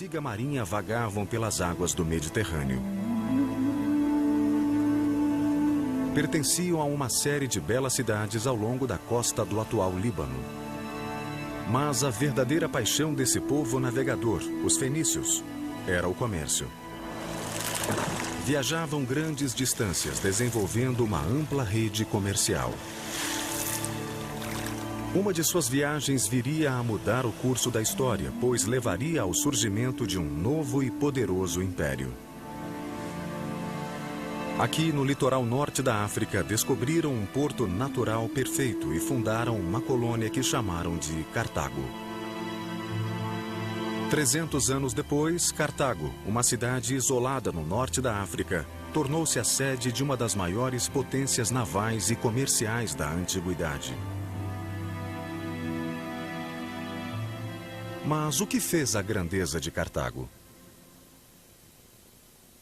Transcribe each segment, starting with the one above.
antiga marinha vagavam pelas águas do Mediterrâneo. Pertenciam a uma série de belas cidades ao longo da costa do atual Líbano. Mas a verdadeira paixão desse povo navegador, os fenícios, era o comércio. Viajavam grandes distâncias, desenvolvendo uma ampla rede comercial. Uma de suas viagens viria a mudar o curso da história, pois levaria ao surgimento de um novo e poderoso império. Aqui no litoral norte da África, descobriram um porto natural perfeito e fundaram uma colônia que chamaram de Cartago. 300 anos depois, Cartago, uma cidade isolada no norte da África, tornou-se a sede de uma das maiores potências navais e comerciais da antiguidade. Mas o que fez a grandeza de Cartago?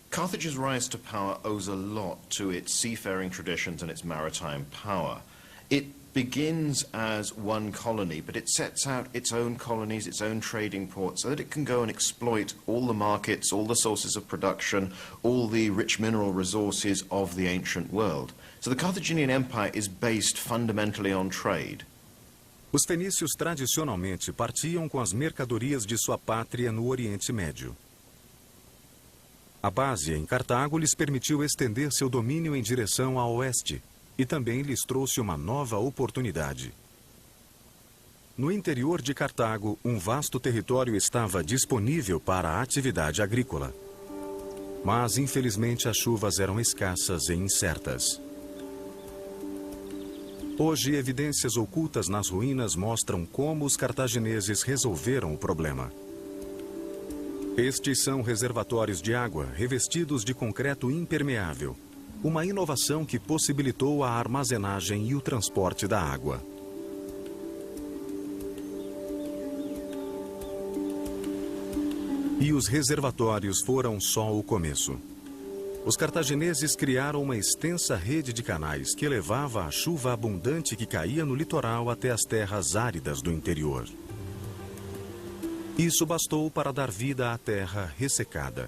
Carthage's rise to power owes a lot to its seafaring traditions and its maritime power. It begins as one colony, but it sets out its own colonies, its own trading ports, so that it can go and exploit all the markets, all the sources of production, all the rich mineral resources of the ancient world. So the Carthaginian Empire is based fundamentally on trade. Os fenícios tradicionalmente partiam com as mercadorias de sua pátria no Oriente Médio. A base em Cartago lhes permitiu estender seu domínio em direção a oeste e também lhes trouxe uma nova oportunidade. No interior de Cartago, um vasto território estava disponível para a atividade agrícola. Mas, infelizmente, as chuvas eram escassas e incertas. Hoje, evidências ocultas nas ruínas mostram como os cartagineses resolveram o problema. Estes são reservatórios de água revestidos de concreto impermeável, uma inovação que possibilitou a armazenagem e o transporte da água. E os reservatórios foram só o começo. Os cartagineses criaram uma extensa rede de canais que levava a chuva abundante que caía no litoral até as terras áridas do interior. Isso bastou para dar vida à terra ressecada.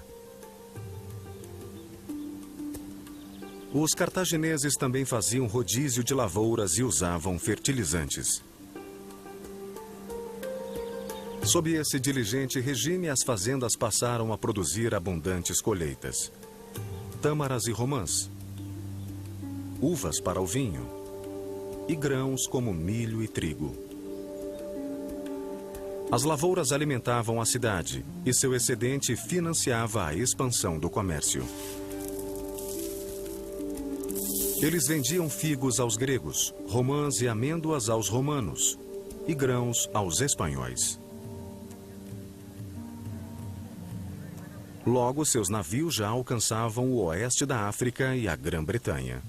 Os cartagineses também faziam rodízio de lavouras e usavam fertilizantes. Sob esse diligente regime, as fazendas passaram a produzir abundantes colheitas. Tâmaras e romãs, uvas para o vinho e grãos como milho e trigo. As lavouras alimentavam a cidade e seu excedente financiava a expansão do comércio. Eles vendiam figos aos gregos, romãs e amêndoas aos romanos e grãos aos espanhóis. Logo, seus navios já alcançavam o oeste da África e a Grã-Bretanha.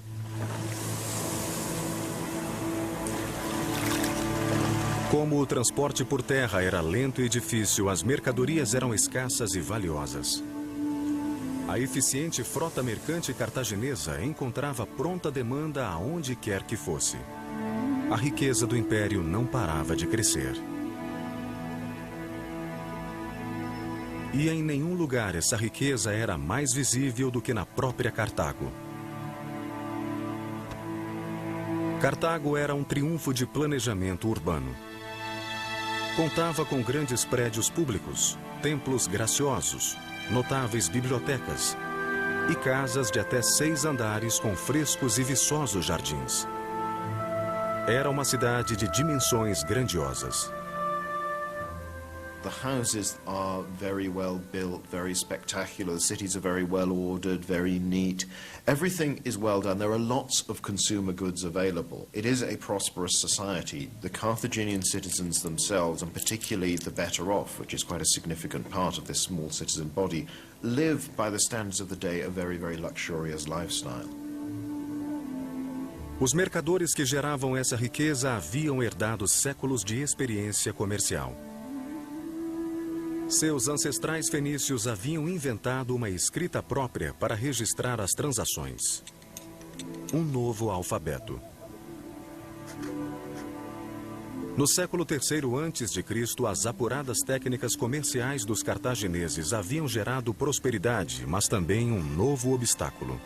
Como o transporte por terra era lento e difícil, as mercadorias eram escassas e valiosas. A eficiente frota mercante cartaginesa encontrava pronta demanda aonde quer que fosse. A riqueza do império não parava de crescer. E em nenhum lugar essa riqueza era mais visível do que na própria Cartago. Cartago era um triunfo de planejamento urbano. Contava com grandes prédios públicos, templos graciosos, notáveis bibliotecas e casas de até 6 andares com frescos e viçosos jardins. Era uma cidade de dimensões grandiosas. The houses are very well built, very spectacular. The cities are very well ordered, very neat. Everything is well done. There are lots of consumer goods available. It is a prosperous society. The Carthaginian citizens themselves, and particularly the better off, which is quite a significant part of this small citizen body, live by the standards of the day a very, very luxurious lifestyle. Os mercadores que geravam essa riqueza haviam herdado séculos de experiência comercial. Seus ancestrais fenícios haviam inventado uma escrita própria para registrar as transações. Um novo alfabeto. No século III a.C., as apuradas técnicas comerciais dos cartagineses haviam gerado prosperidade, mas também um novo obstáculo.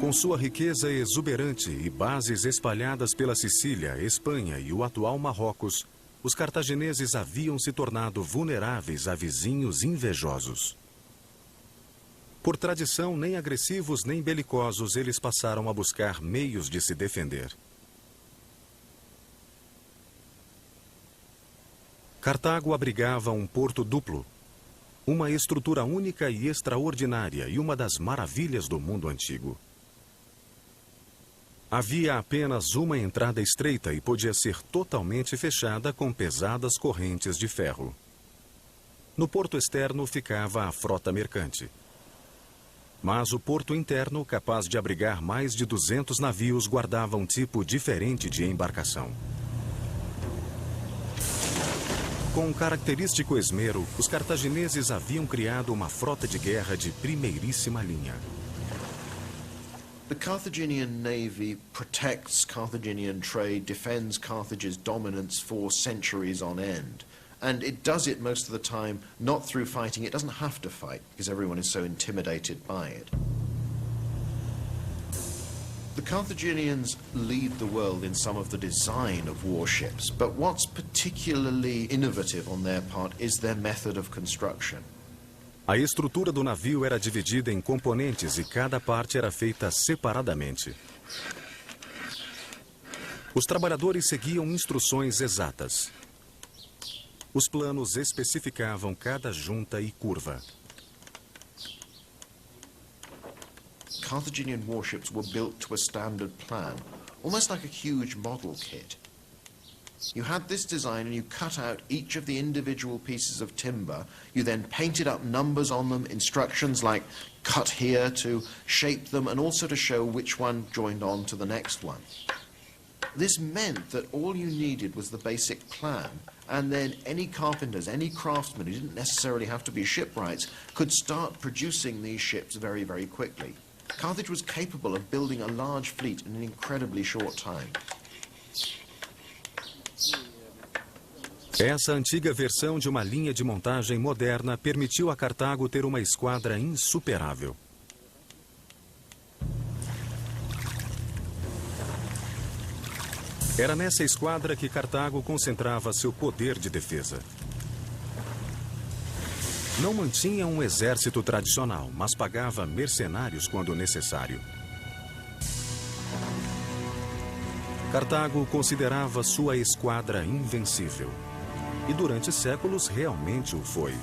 Com sua riqueza exuberante e bases espalhadas pela Sicília, Espanha e o atual Marrocos, os cartagineses haviam se tornado vulneráveis a vizinhos invejosos. Por tradição, nem agressivos nem belicosos, eles passaram a buscar meios de se defender. Cartago abrigava um porto duplo, uma estrutura única e extraordinária e uma das maravilhas do mundo antigo. Havia apenas uma entrada estreita e podia ser totalmente fechada com pesadas correntes de ferro. No porto externo ficava a frota mercante. Mas o porto interno, capaz de abrigar mais de 200 navios, guardava um tipo diferente de embarcação. Com um característico esmero, os cartagineses haviam criado uma frota de guerra de primeiríssima linha. The Carthaginian navy protects Carthaginian trade, defends Carthage's dominance for centuries on end. And it does it most of the time not through fighting. It doesn't have to fight because everyone is so intimidated by it. The Carthaginians lead the world in some of the design of warships, but what's particularly innovative on their part is their method of construction. A estrutura do navio era dividida em componentes e cada parte era feita separadamente. Os trabalhadores seguiam instruções exatas. Os planos especificavam cada junta e curva. Carthaginian warships were built to a standard plan, almost like a huge model kit. You had this design and you cut out each of the individual pieces of timber. You then painted up numbers on them, instructions like cut here to shape them and also to show which one joined on to the next one. This meant that all you needed was the basic plan, and then any carpenters, any craftsmen who didn't necessarily have to be shipwrights could start producing these ships very, very quickly. Carthage was capable of building a large fleet in an incredibly short time. Essa antiga versão de uma linha de montagem moderna permitiu a Cartago ter uma esquadra insuperável. Era nessa esquadra que Cartago concentrava seu poder de defesa. Não mantinha um exército tradicional, mas pagava mercenários quando necessário. Cartago considerava sua esquadra invencível. E durante séculos realmente o foi.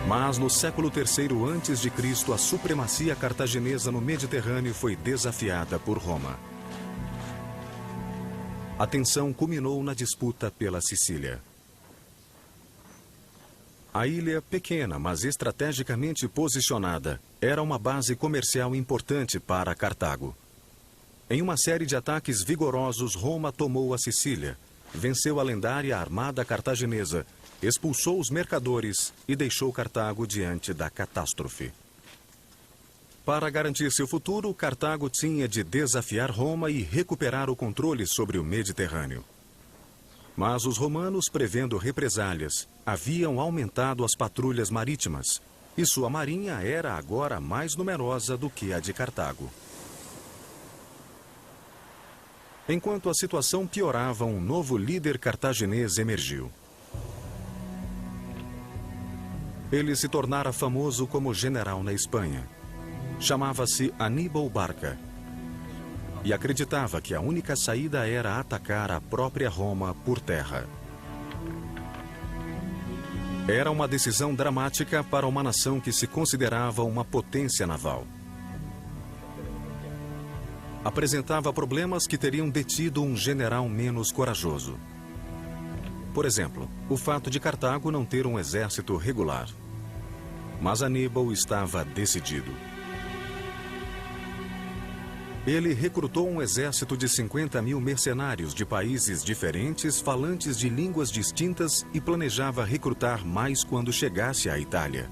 Mas no século III a.C., a supremacia cartaginesa no Mediterrâneo foi desafiada por Roma. A tensão culminou na disputa pela Sicília. A ilha, pequena, mas estrategicamente posicionada, era uma base comercial importante para Cartago. Em uma série de ataques vigorosos, Roma tomou a Sicília, venceu a lendária armada cartaginesa, expulsou os mercadores e deixou Cartago diante da catástrofe. Para garantir seu futuro, Cartago tinha de desafiar Roma e recuperar o controle sobre o Mediterrâneo. Mas os romanos, prevendo represálias, haviam aumentado as patrulhas marítimas, e sua marinha era agora mais numerosa do que a de Cartago. Enquanto a situação piorava, um novo líder cartaginês emergiu. Ele se tornara famoso como general na Espanha. Chamava-se Aníbal Barca. E acreditava que a única saída era atacar a própria Roma por terra. Era uma decisão dramática para uma nação que se considerava uma potência naval. Apresentava problemas que teriam detido um general menos corajoso. Por exemplo, o fato de Cartago não ter um exército regular. Mas Aníbal estava decidido. Ele recrutou um exército de 50.000 mercenários de países diferentes, falantes de línguas distintas, e planejava recrutar mais quando chegasse à Itália.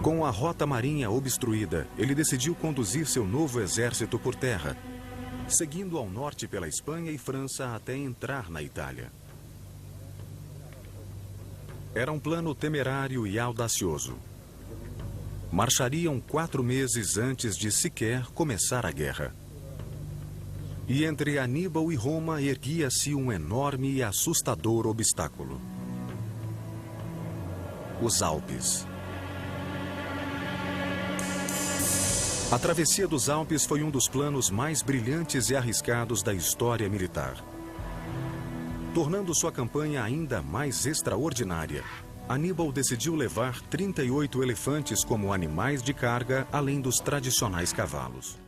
Com a rota marinha obstruída, ele decidiu conduzir seu novo exército por terra, seguindo ao norte pela Espanha e França até entrar na Itália. Era um plano temerário e audacioso. Marchariam 4 meses antes de sequer começar a guerra. E entre Aníbal e Roma erguia-se um enorme e assustador obstáculo: os Alpes. A travessia dos Alpes foi um dos planos mais brilhantes e arriscados da história militar. Tornando sua campanha ainda mais extraordinária, Aníbal decidiu levar 38 elefantes como animais de carga, além dos tradicionais cavalos.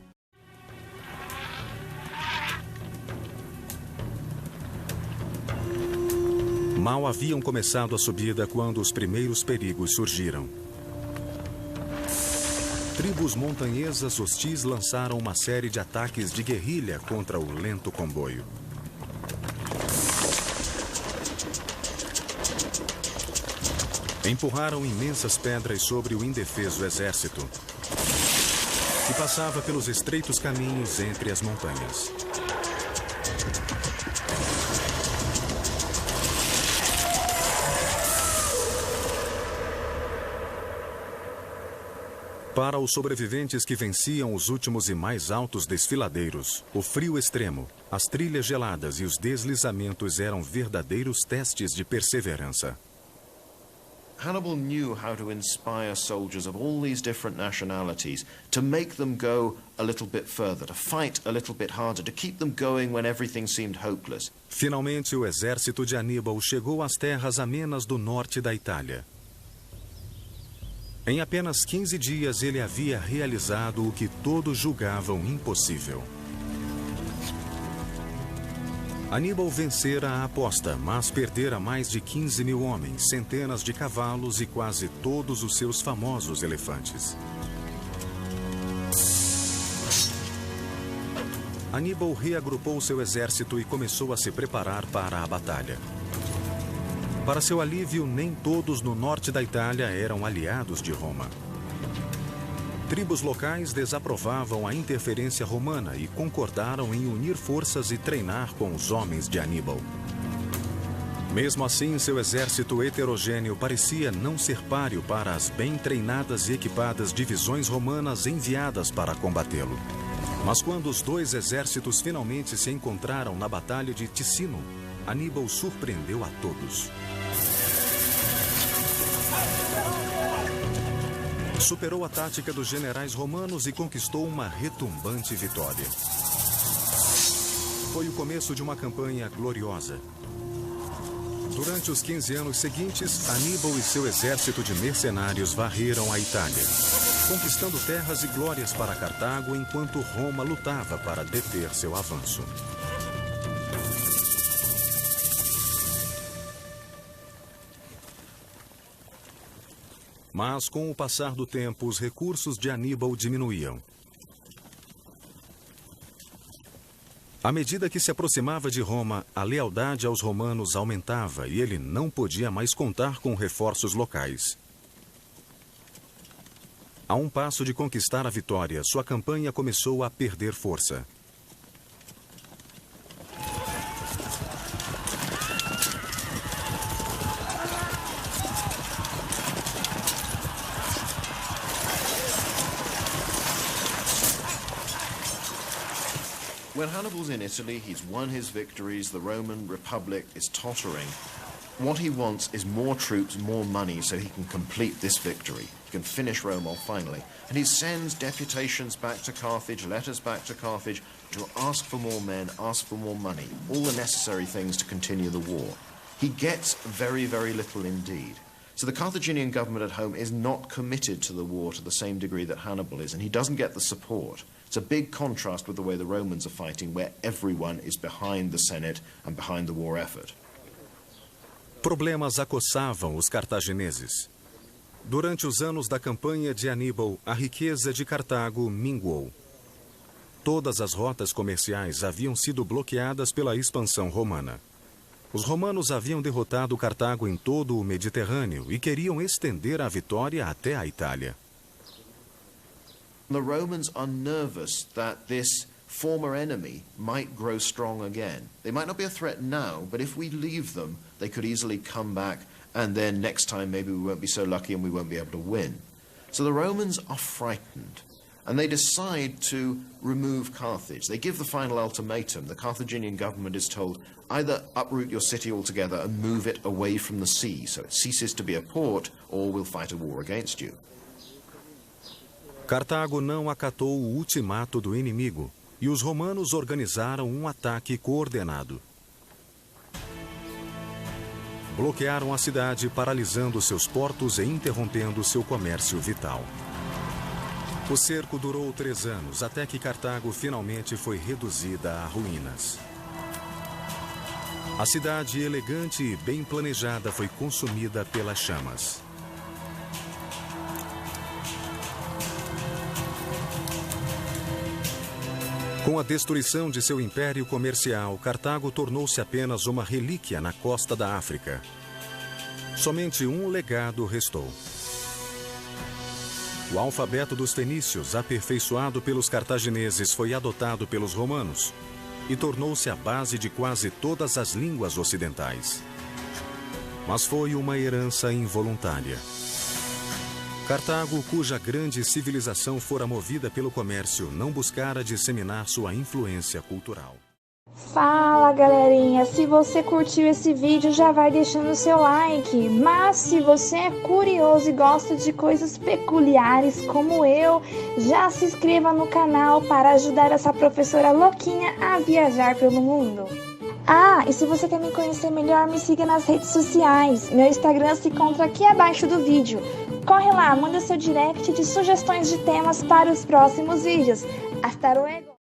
Mal haviam começado a subida quando os primeiros perigos surgiram. Tribos montanhesas hostis lançaram uma série de ataques de guerrilha contra o lento comboio. Empurraram imensas pedras sobre o indefeso exército, que passava pelos estreitos caminhos entre as montanhas. Para os sobreviventes que venciam os últimos e mais altos desfiladeiros, o frio extremo, as trilhas geladas e os deslizamentos eram verdadeiros testes de perseverança. Hannibal knew how to inspire soldiers of all these different nationalities to make them go a little bit further, to fight a little bit harder, to keep them going when everything seemed hopeless. Finalmente, o exército de Aníbal chegou às terras amenas do norte da Itália. Em apenas 15 dias, ele havia realizado o que todos julgavam impossível. Aníbal vencera a aposta, mas perdera mais de 15 mil homens, centenas de cavalos e quase todos os seus famosos elefantes. Aníbal reagrupou seu exército e começou a se preparar para a batalha. Para seu alívio, nem todos no norte da Itália eram aliados de Roma. Tribos locais desaprovavam a interferência romana e concordaram em unir forças e treinar com os homens de Aníbal. Mesmo assim, seu exército heterogêneo parecia não ser páreo para as bem treinadas e equipadas divisões romanas enviadas para combatê-lo. Mas quando os dois exércitos finalmente se encontraram na Batalha de Ticino, Aníbal surpreendeu a todos. Superou a tática dos generais romanos e conquistou uma retumbante vitória. Foi o começo de uma campanha gloriosa. Durante os 15 anos seguintes, Aníbal e seu exército de mercenários varreram a Itália, conquistando terras e glórias para Cartago enquanto Roma lutava para deter seu avanço. Mas, com o passar do tempo, os recursos de Aníbal diminuíam. À medida que se aproximava de Roma, a lealdade aos romanos aumentava e ele não podia mais contar com reforços locais. A um passo de conquistar a vitória, sua campanha começou a perder força. When Hannibal's in Italy, he's won his victories, the Roman Republic is tottering. What he wants is more troops, more money, so he can complete this victory. He can finish Rome off finally. And he sends deputations back to Carthage, letters back to Carthage, to ask for more men, ask for more money, all the necessary things to continue the war. He gets very, very little indeed. So the Carthaginian government at home is not committed to the war to the same degree that Hannibal is, and he doesn't get the support. It's a big contrast with the way the Romans are fighting, where everyone is behind the Senate and behind the war effort. Problemas acossavam os cartagineses. Durante os anos da campanha de Aníbal, a riqueza de Cartago minguou. Todas as rotas comerciais haviam sido bloqueadas pela expansão romana. Os romanos haviam derrotado Cartago em todo o Mediterrâneo e queriam estender a vitória até a Itália. The Romans are nervous that this former enemy might grow strong again. They might not be a threat now, but if we leave them, they could easily come back, and then next time maybe we won't be so lucky and we won't be able to win. So the Romans are frightened, and they decide to remove Carthage. They give the final ultimatum. The Carthaginian government is told, either uproot your city altogether and move it away from the sea, so it ceases to be a port, or we'll fight a war against you. Cartago não acatou o ultimato do inimigo e os romanos organizaram um ataque coordenado. Bloquearam a cidade, paralisando seus portos e interrompendo seu comércio vital. O cerco durou 3 anos, até que Cartago finalmente foi reduzida a ruínas. A cidade elegante e bem planejada foi consumida pelas chamas. Com a destruição de seu império comercial, Cartago tornou-se apenas uma relíquia na costa da África. Somente um legado restou. O alfabeto dos fenícios, aperfeiçoado pelos cartagineses, foi adotado pelos romanos e tornou-se a base de quase todas as línguas ocidentais. Mas foi uma herança involuntária. Cartago, cuja grande civilização fora movida pelo comércio, não buscara disseminar sua influência cultural. Fala, galerinha! Se você curtiu esse vídeo, já vai deixando o seu like. Mas se você é curioso e gosta de coisas peculiares como eu, já se inscreva no canal para ajudar essa professora louquinha a viajar pelo mundo. Ah, e se você quer me conhecer melhor, me siga nas redes sociais. Meu Instagram se encontra aqui abaixo do vídeo. Corre lá, manda seu direct de sugestões de temas para os próximos vídeos. Hasta luego!